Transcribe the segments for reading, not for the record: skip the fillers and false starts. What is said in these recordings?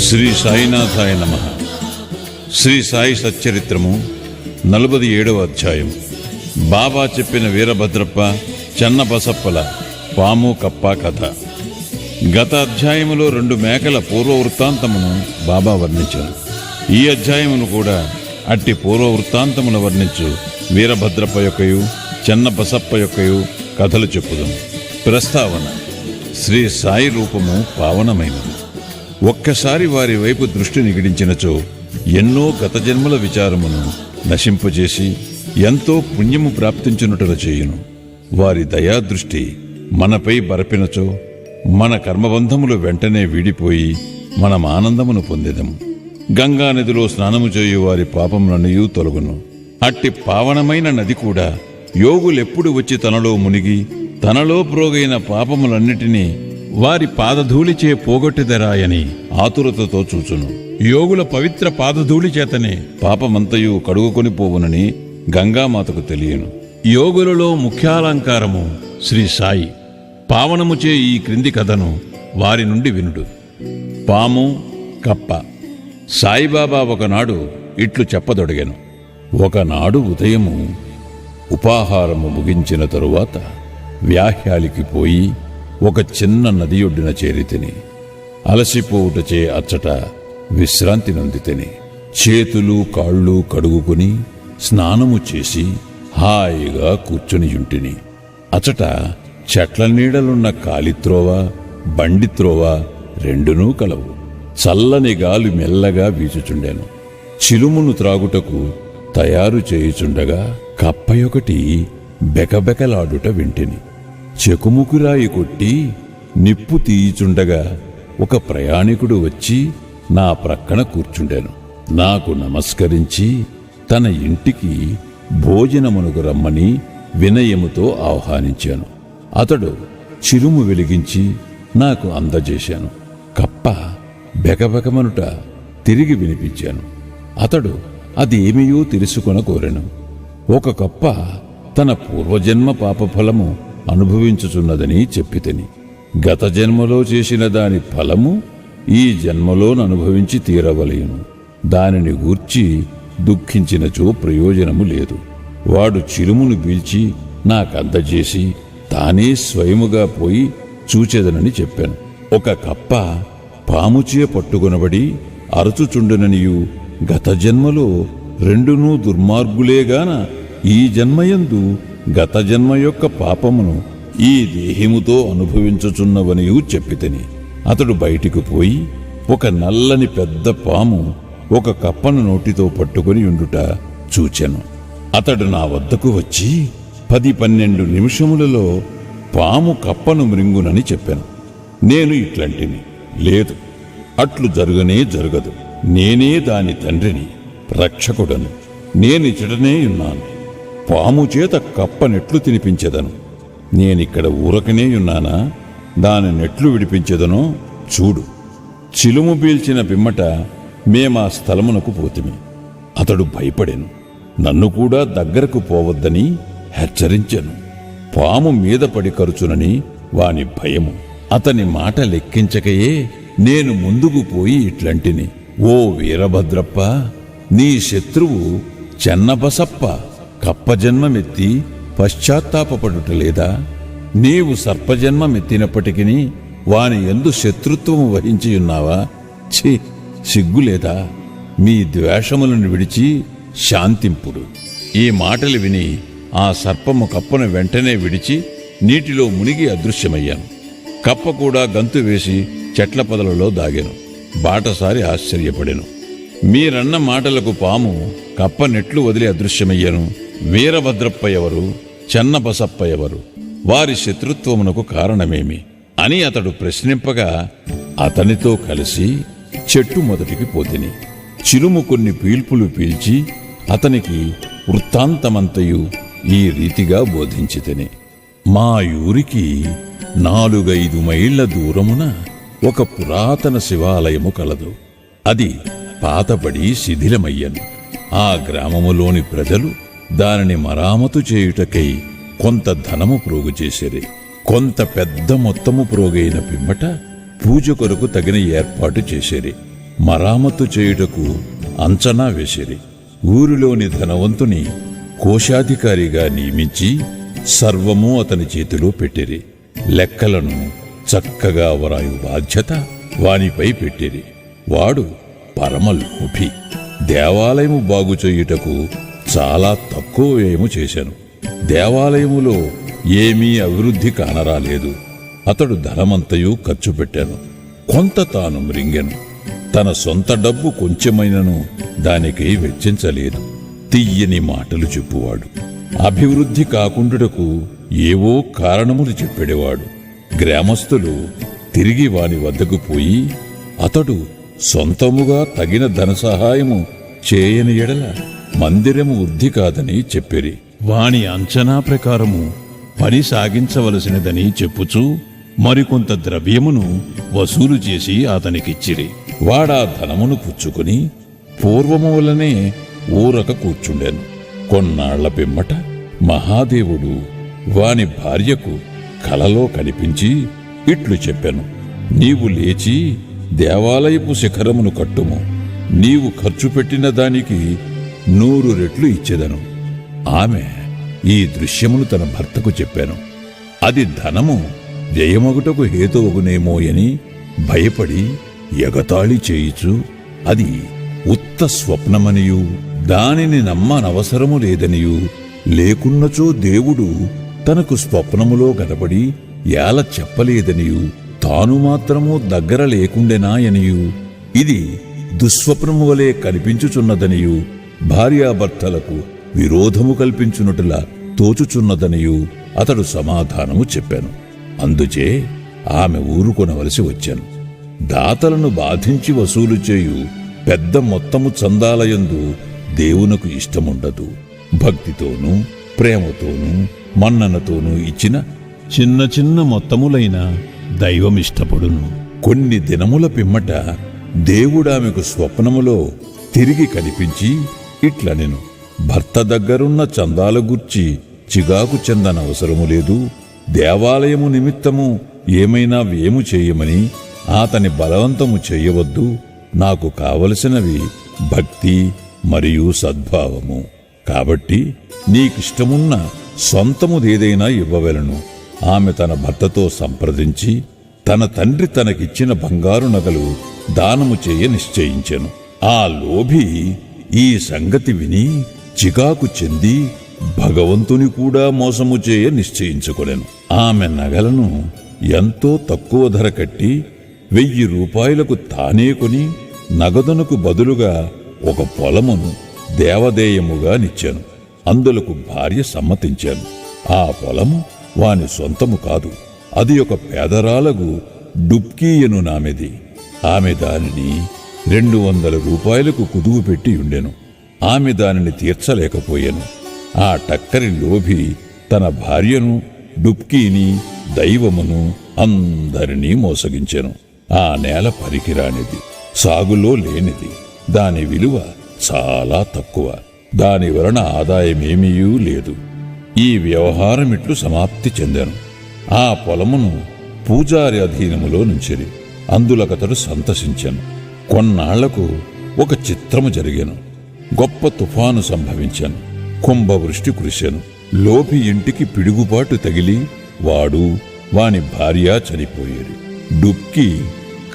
శ్రీ సాయినాథాయ నమః. శ్రీ సాయి సచ్చరిత్రము 47వ అధ్యాయం. బాబా చెప్పిన వీరభద్రప్ప చెన్నబసప్పల పాము కప్ప కథ. గత అధ్యాయములో 2 మేకల పూర్వ వృత్తాంతమును బాబా వర్ణించారు. ఈ అధ్యాయమును కూడా అట్టి పూర్వ వృత్తాంతమును వర్ణించు వీరభద్రప్ప యొక్కయు చెన్నబసప్ప యొక్కయు కథలు చెప్పుదాం. ప్రస్తావన: శ్రీ సాయి రూపము పావనమైనది. ఒక్కసారి వారి వైపు దృష్టి నిగిడించినచో ఎన్నో గత జన్మల విచారమును నశింపజేసి ఎంతో పుణ్యము ప్రాప్తించునుటల చేయును. వారి దయాదృష్టి మనపై బరపినచో మన కర్మబంధములు వెంటనే వీడిపోయి మనం ఆనందమును పొందెదము. గంగా నదిలో స్నానము చేయు వారి పాపములన్నయూ తొలగును. అట్టి పావనమైన నది కూడా యోగులెప్పుడు వచ్చి తనలో మునిగి తనలో ప్రోగైన పాపములన్నిటినీ వారి పాదధూళిచే పోగొట్టెదరాయని ఆతురతతో చూచును. యోగుల పవిత్ర పాదధూళి చేతనే పాపమంతయు కడుగుకొని పోవునని గంగామాతకు తెలియను. యోగులలో ముఖ్యాలంకారము శ్రీ సాయి. పావనముచే ఈ క్రింది కథను వారి నుండి వినుడు. పాము కప్ప. సాయిబాబా ఒకనాడు ఇట్లు చెప్పదొడిగెను. ఒకనాడు ఉదయము ఉపాహారము ముగించిన తరువాత వ్యాహ్యాలికి పోయి ఒక చిన్న నది ఒడ్డున చేరితిని. అలసిపోవుటచే అచ్చట విశ్రాంతి నొందితిని. చేతులు కాళ్ళు కడుగుకుని స్నానము చేసి హాయిగా కూర్చునియుంటిని. అచ్చట చెట్ల నీడలున్న కాలిత్రోవ బండిత్రోవ రెండునూ కలవు. చల్లని గాలి మెల్లగా వీచుచుండెను. చిలుమును త్రాగుటకు తయారు చేయుచుండగా కప్పయొకటి బెకబెకలాడుట వింటిని. చెకుముకురాయి కొట్టి నిప్పు తీయుచుండగా ఒక ప్రయాణికుడు వచ్చి నా ప్రక్కన కూర్చుండెను. నాకు నమస్కరించి తన ఇంటికి భోజనమునకు రమ్మని వినయముతో ఆహ్వానించాను. అతడు చిరుము వెలిగించి నాకు అందజేశాను. కప్ప బెకబెకమనుట తిరిగి వినిపించాను. అతడు అదేమియో తెలుసుకొన కోరెను. ఒక కప్ప తన పూర్వజన్మ పాపఫలము అనుభవించుచున్నదని చెప్పితిని. గత జన్మలో చేసిన దాని ఫలము ఈ జన్మలోననుభవించి తీరవలేను. దానిని గూర్చి దుఃఖించినచో ప్రయోజనము లేదు. వాడు చిలుమును పీల్చి నాకందజేసి తానే స్వయముగా పోయి చూచెదనని చెప్పాను. ఒక కప్ప పాముచే పట్టుకొనబడి అరచుచుండుననియు గత జన్మలో రెండునూ దుర్మార్గులేగాన ఈ జన్మయందు గత జన్మ యొక్క పాపమును ఈ దేహముతో అనుభవించుచున్నవనియూ చెప్పితిని. అతడు బయటికి పోయి ఒక నల్లని పెద్ద పాము ఒక కప్పను నోటితో పట్టుకుని ఉండుట చూచెను. అతడు నా వద్దకు వచ్చి 10-12 నిమిషములలో పాము కప్పను మృంగునని చెప్పాను. నేను ఇట్లాంటిని, లేదు, అట్లు జరుగనే జరగదు. నేనే దాని తండ్రిని, రక్షకుడను. నేనిచటనే ఉన్నాను. పాము చేత కప్పనెట్లు తినిపించెదను? నేనిక్కడ ఊరకనే ఉన్నానా? దాని నెట్లు విడిపించెదనో చూడు. చిలుము పీల్చిన పిమ్మట మేమా స్థలమునకు పోతిమి. అతడు భయపడెను. నన్ను కూడా దగ్గరకు పోవద్దని హెచ్చరించెను. పాము మీద పడి కరుచునని వాని భయము. అతని మాట లెక్కించకయే నేను ముందుకు పోయి ఇట్లంటిని. ఓ వీరభద్రప్ప, నీ శత్రువు చెన్నబసప్ప కప్పజన్మమెత్తి పశ్చాత్తాపపడుటలేదా? నీవు సర్పజన్మమెత్తినప్పటికీ వాని యందు శత్రుత్వము వహించియున్నావా? ఛీ, సిగ్గులేదా? మీ ద్వేషములను విడిచి శాంతింపుడు. ఈ మాటలు విని ఆ సర్పము కప్పను వెంటనే విడిచి నీటిలో మునిగి అదృశ్యమయ్యాను. కప్ప కూడా గంతు వేసి చెట్ల పొదలలో దాగెను. బాటసారి ఆశ్చర్యపడెను. మీరన్న మాటలకు పాము కప్ప నెట్లు వదిలి అదృశ్యమయ్యను. వీరభద్రప్ప ఎవరు? చెన్నబసప్ప ఎవరు? వారి శత్రుత్వమునకు కారణమేమి అని అతడు ప్రశ్నింపగా అతనితో కలిసి చెట్టు మొదటికి పోతిని. చిలుము కొన్ని పీల్పులు పీల్చి అతనికి వృత్తాంతమంతయు ఈ రీతిగా బోధించితిని. మా ఊరికి 4-5 మైళ్ల దూరమున ఒక పురాతన శివాలయము కలదు. అది పాతబడి శిథిలమయ్యను. ఆ గ్రామములోని ప్రజలు దానిని మరామతు చేయుటకై కొంత ధనము ప్రోగు చేసిరి. కొంత పెద్ద మొత్తము ప్రోగైన పిమ్మట పూజ కొరకు తగిన ఏర్పాటు చేసిరి. మరామత్తు చేయుటకు అంచనా వేసిరి. ఊరిలోని ధనవంతుని కోశాధికారిగా నియమించి సర్వము అతని చేతిలో పెట్టిరి. లెక్కలను చక్కగా వరాయు బాధ్యత వానిపై పెట్టిరి. వాడు పరమలోభి. దేవాలయము బాగు చేయుటకు చాలా తక్కువ వ్యయము చేశాను. దేవాలయములో ఏమీ అభివృద్ధి కానరాలేదు. అతడు ధనమంతయు ఖర్చు పెట్టాను. కొంత తాను మృంగెను. తన సొంత డబ్బు కొంచెమైనను దానికై వెచ్చించలేదు. తియ్యని మాటలు చెప్పువాడు. అభివృద్ధి కాకుండుటకు ఏవో కారణములు చెప్పేవాడు. గ్రామస్తులు తిరిగి వాని వద్దకు పోయి అతడు సొంతముగా తగిన ధన సహాయము చేయని ఎడల మందిరము వృద్ధి కాదని చెప్పిరి. వాని అంచనా ప్రకారము పని సాగించవలసినదని చెప్పుచూ మరికొంత ద్రవ్యమును వసూలు చేసి అతనికిచ్చిరి. వాడా ధనమును పుచ్చుకుని పూర్వము వలనే ఊరక కూర్చుండెను. కొన్నాళ్ల పిమ్మట మహాదేవుడు వాని భార్యకు కలలో కనిపించి ఇట్లు చెప్పెను, నీవు లేచి దేవాలయపు శిఖరమును కట్టుము. నీవు ఖర్చు పెట్టిన దానికి 100 రెట్లు ఇచ్చెదను. ఆమె ఈ దృశ్యమును తన భర్తకు చెప్పాను. అది ధనము వ్యయమగుటకు హేతువగునేమోయని భయపడి ఎగతాళి చేయిచు అది ఉత్త స్వప్నమనియు దానిని నమ్మనవసరము లేదనియు, లేకున్నచో దేవుడు తనకు స్వప్నములో గనబడి ఏల చెప్పలేదనియు, తాను మాత్రము దగ్గర లేకుండెనాయనియు, ఇది దుస్వప్నము వలె కనిపించుచున్నదనియు, భార్యాభర్తలకు విరోధము కల్పించున్నట్లా తోచుచున్నదనియు అతడు సమాధానము చెప్పాను. అందుచే ఆమె ఊరుకొనవలసి వచ్చాను. దాతలను బాధించి వసూలు చేయు పెద్ద మొత్తము చందాలయందు దేవునకు ఇష్టముండదు. భక్తితోనూ ప్రేమతోనూ మన్ననతోనూ ఇచ్చిన చిన్న చిన్న మొత్తములైన దైవమిష్టపడును. కొన్ని దినముల పిమ్మట దేవుడామెకు స్వప్నములో తిరిగి కనిపించి ఇట్లనెను, భర్త దగ్గరున్న చందాల గూర్చి చిగాకు చెందనవసరము లేదు. దేవాలయము నిమిత్తము ఏమైనా వ్యయము చేయమని అతని బలవంతము చేయవద్దు. నాకు కావలసినవి భక్తి మరియు సద్భావము. కాబట్టి నీకిష్టమున్న సొంతముదేదైనా ఇవ్వవలెను. ఆమె తన భర్తతో సంప్రదించి తన తండ్రి తనకిచ్చిన బంగారు నగలు దానము చేయ నిశ్చయించెను. ఆ లోభి ఈ సంగతి విని చికాకు చెంది భగవంతుని కూడా మోసము చేయ నిశ్చయించుకొనెను. ఆమె నగలను ఎంతో తక్కువ ధర కట్టి 1000 రూపాయలకు తానే కొని నగదునకు బదులుగా ఒక పొలమును దేవదేయముగా నిచ్చాను. అందులకు భార్య సమ్మతించాను. ఆ పొలము వాని సొంతము కాదు, అది ఒక పేదరాలకు డుబ్కీయను నామెది. ఆమె దానిని 200 రూపాయలకు కుదువు పెట్టి ఉండెను. ఆమె దానిని తీర్చలేకపోయాను. ఆ టక్కరి లోభి తన భార్యను, డుబ్కీని, దైవమును అందరినీ మోసగించెను. ఆ నేల పనికిరానిది, సాగులో లేనిది. దాని విలువ చాలా తక్కువ. దాని వలన ఆదాయమేమీయూ లేదు. ఈ వ్యవహారమిట్లు సమాప్తి చెందాను. ఆ పొలమును పూజారి అధీనములో నుంచిరి. అందులకతడు సంతసించాను. కొన్నాళ్లకు ఒక చిత్రము జరిగాను. గొప్ప తుఫాను సంభవించాను. కుంభవృష్టి కురిశాను. లోభి ఇంటికి పిడుగుపాటు తగిలి వాడు వాని భార్య చనిపోయేది. డుబ్కి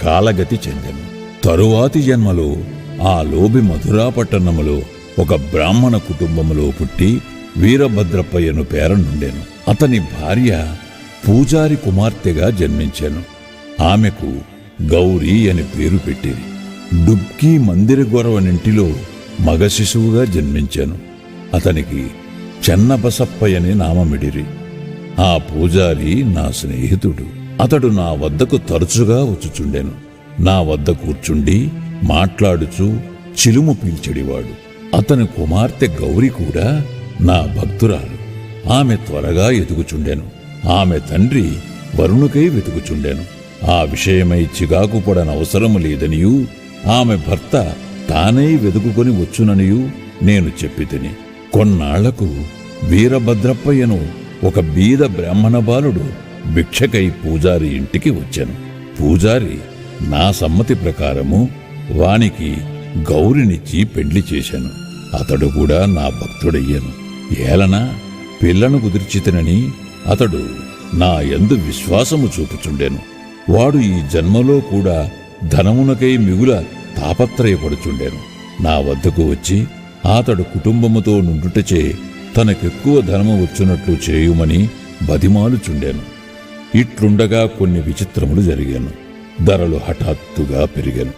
కాలగతి చెందెను. తరువాతి జన్మలో ఆ లోభి మధురాపట్టణములో ఒక బ్రాహ్మణ కుటుంబములో పుట్టి వీరభద్రప్పయ్యను పేరనుండెను. అతని భార్య పూజారి కుమార్తెగా జన్మించాను. ఆమెకు గౌరీ అని పేరు పెట్టిరి. డుబ్కి మందిర గొరవనింటిలో మగ శిశువుగా జన్మించాను. అతనికి చెన్నబసప్పయ్యని నామమిడిరి. ఆ పూజారి నా స్నేహితుడు. అతడు నా వద్దకు తరచుగా వచ్చుచుండెను. నా వద్ద కూర్చుండి మాట్లాడుచూ చిలుము పీల్చెడివాడు. అతని కుమార్తె గౌరి కూడా నా భక్తురాలు. ఆమె త్వరగా ఎదుగుచుండెను. ఆమె తండ్రి వరుణుకై వెతుకుచుండెను. ఆ విషయమై చిగాకు పడనవసరము లేదనియూ, ఆమె భర్త తానై వెతుకుకొని వచ్చుననియూ నేను చెప్పితిని. కొన్నాళ్లకు వీరభద్రప్పయ్యను ఒక బీద బ్రాహ్మణ బాలుడు భిక్షకై పూజారి ఇంటికి వచ్చాను. పూజారి నా సమ్మతి ప్రకారము వానికి గౌరినిచ్చి పెండ్లి చేశాను. అతడు కూడా నా భక్తుడయ్యాను. ఏలనా పిల్లను కుదిర్చితనని అతడు నా యందు విశ్వాసము చూపుచుండెను. వాడు ఈ జన్మలో కూడా ధనమునకై మిగుల తాపత్రయపడుచుండెను. నా వద్దకు వచ్చి అతడు కుటుంబముతో నుండుటచే తనకెక్కువ ధనము వచ్చునట్లు చేయుమని బతిమాలుచుండెను. ఇట్లుండగా కొన్ని విచిత్రములు జరిగాను. ధరలు హఠాత్తుగా పెరిగాను.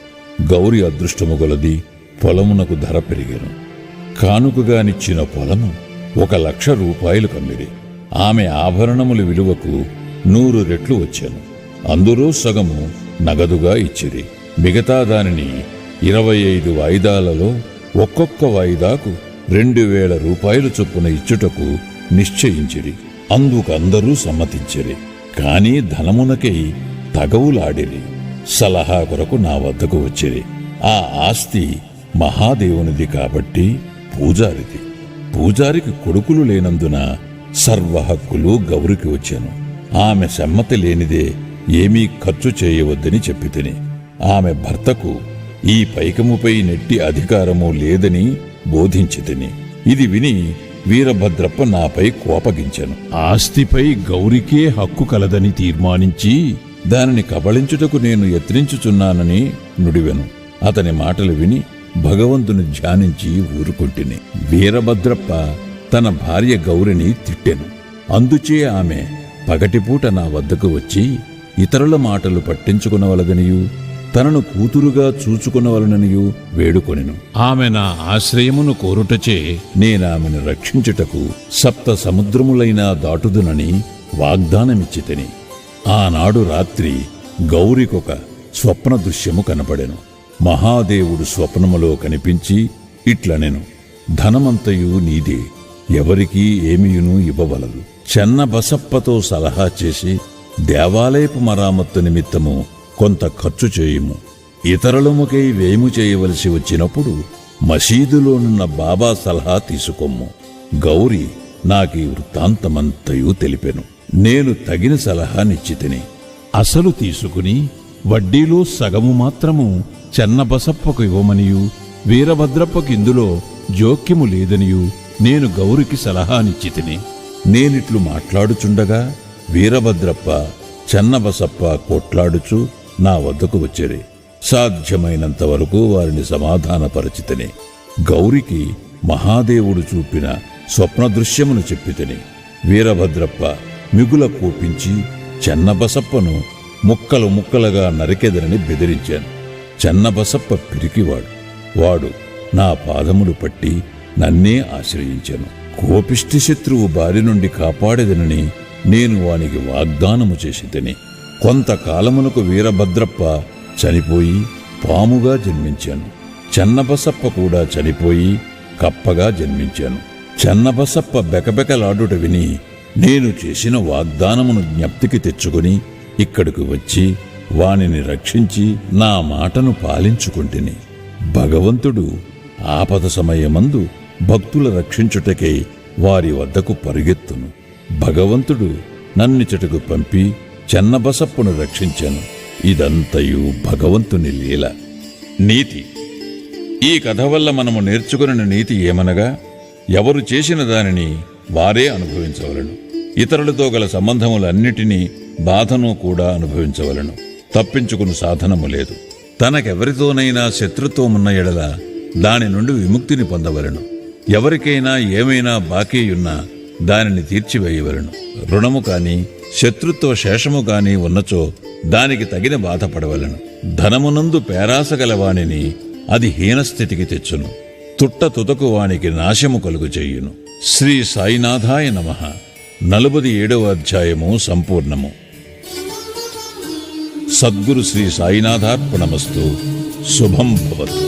గౌరి అదృష్టము గలది పొలమునకు ధర పెరిగాను. కానుకగానిచ్చిన పొలము 1,00,000 రూపాయలు కమ్మిరి. ఆమె ఆభరణముల విలువకు 100 రెట్లు వచ్చాను. అందులో సగము నగదుగా ఇచ్చిరి. మిగతా దానిని 25 వాయిదాలలో ఒక్కొక్క వాయిదాకు 2,000 రూపాయలు చొప్పున ఇచ్చుటకు నిశ్చయించిరి. అందుకందరూ సమ్మతించిరి. కాని ధనమునకై తగవులాడిరి. సలహా కొరకు నా వద్దకు వచ్చిరి. ఆ ఆస్తి మహాదేవునిది కాబట్టి పూజారిది. పూజారికి కొడుకులు లేనందున సర్వ హక్కులు గౌరికి వచ్చాను. ఆమె సమ్మతి లేనిదే ఏమీ ఖర్చు చేయవద్దని చెప్పితిని. ఆమె భర్తకు ఈ పైకముపై నెట్టి అధికారము లేదని బోధించితిని. ఇది విని వీరభద్రప్ప నాపై కోపగించెను. ఆస్తిపై గౌరికే హక్కు కలదని తీర్మానించి దానిని కబళించుటకు నేను యత్నించుచున్నానని నుడివెను. అతని మాటలు విని భగవంతుని ధ్యానించి ఊరుకుంటిని. వీరభద్రప్ప తన భార్య గౌరిని తిట్టెను. అందుచే ఆమె పగటిపూట నా వద్దకు వచ్చి ఇతరుల మాటలు పట్టించుకునవలదనియు తనను కూతురుగా చూచుకునవలననియు వేడుకొనెను. ఆమె నా ఆశ్రయమును కోరుటచే నేనామెను రక్షించుటకు 7 సముద్రములైనా దాటుదునని వాగ్దానమిచ్చితిని. ఆనాడు రాత్రి గౌరికొక స్వప్న దృశ్యము కనపడెను. మహాదేవుడు స్వప్నములో కనిపించి ఇట్లనెను, ధనమంతయు నీదే, ఎవరికీ ఏమీయును ఇవ్వవలదు. చెన్నబసప్పతో సలహా చేసి దేవాలయపు మరామత్తు నిమిత్తము కొంత ఖర్చు చేయుము. ఇతరులముకై వేము చేయవలసి వచ్చినప్పుడు మసీదులోనున్న బాబా సలహా తీసుకొమ్ము. గౌరి నాకీ వృత్తాంతమంతయు తెలిపెను. నేను తగిన సలహానిచ్చితిని. అసలు తీసుకుని వడ్డీలో సగము మాత్రము చెన్నబసప్పకు ఇవ్వమనియు వీరభద్రప్పకు ఇందులో జోక్యము లేదనియు నేను గౌరికి సలహానిచ్చితిని. నేనిట్లు మాట్లాడుచుండగా వీరభద్రప్ప చెన్నబసప్ప కొట్లాడుచు నా వద్దకు వచ్చిరి. సాధ్యమైనంత వరకు వారిని సమాధానపరచితిని. గౌరికి మహాదేవుడు చూపిన స్వప్న దృశ్యమును చెప్పితిని. వీరభద్రప్ప మిగుల కోపించి చెన్నబసప్పను ముక్కలు ముక్కలుగా నరికెదరని బెదిరించాను. చెన్నబసప్ప పిరికివాడు. వాడు నా పాదములు పట్టి నన్నే ఆశ్రయించాను. కోపిష్టి శత్రువు బారి నుండి కాపాడేదనని నేను వానికి వాగ్దానము చేసితిని. కొంతకాలమునకు వీరభద్రప్ప చనిపోయి పాముగా జన్మించాను. చెన్నబసప్ప కూడా చనిపోయి కప్పగా జన్మించాను. చెన్నబసప్ప బెకబెకలాడుట విని నేను చేసిన వాగ్దానమును జ్ఞప్తికి తెచ్చుకుని ఇక్కడికి వచ్చి వానిని రక్షించి నా మాటను పాలించుకుంటిని. భగవంతుడు ఆపద సమయమందు భక్తుల రక్షించుటకై వారి వద్దకు పరుగెత్తును. భగవంతుడు నన్నిచటకు పంపి చెన్నబసప్పను రక్షించాను. ఇదంతయు భగవంతుని లీల. నీతి. ఈ కథ వల్ల మనము నేర్చుకున్న నీతి ఏమనగా, ఎవరు చేసిన దానిని వారే అనుభవించవలను. ఇతరులతో గల సంబంధములన్నిటినీ బాధను కూడా అనుభవించవలను. తప్పించుకుని సాధనము లేదు. తనకెవరితోనైనా శత్రుత్వమున్న ఎడల దాని నుండి విముక్తిని పొందవలను. ఎవరికైనా ఏమైనా బాకీయున్నా దానిని తీర్చివేయవలను. రుణము కాని శత్రుత్వ శేషము కాని ఉన్నచో దానికి తగిన బాధపడవలను. ధనమునందు పేరాస గలవానిని అది హీనస్థితికి తెచ్చును. తుట్ట తుదకు వానికి నాశము కలుగు చెయ్యును. శ్రీ సాయినాథాయ నమః. 47వ అధ్యాయము సంపూర్ణము. సద్గురు శ్రీ సాయినాథార్పణమస్తు. శుభం భవతు.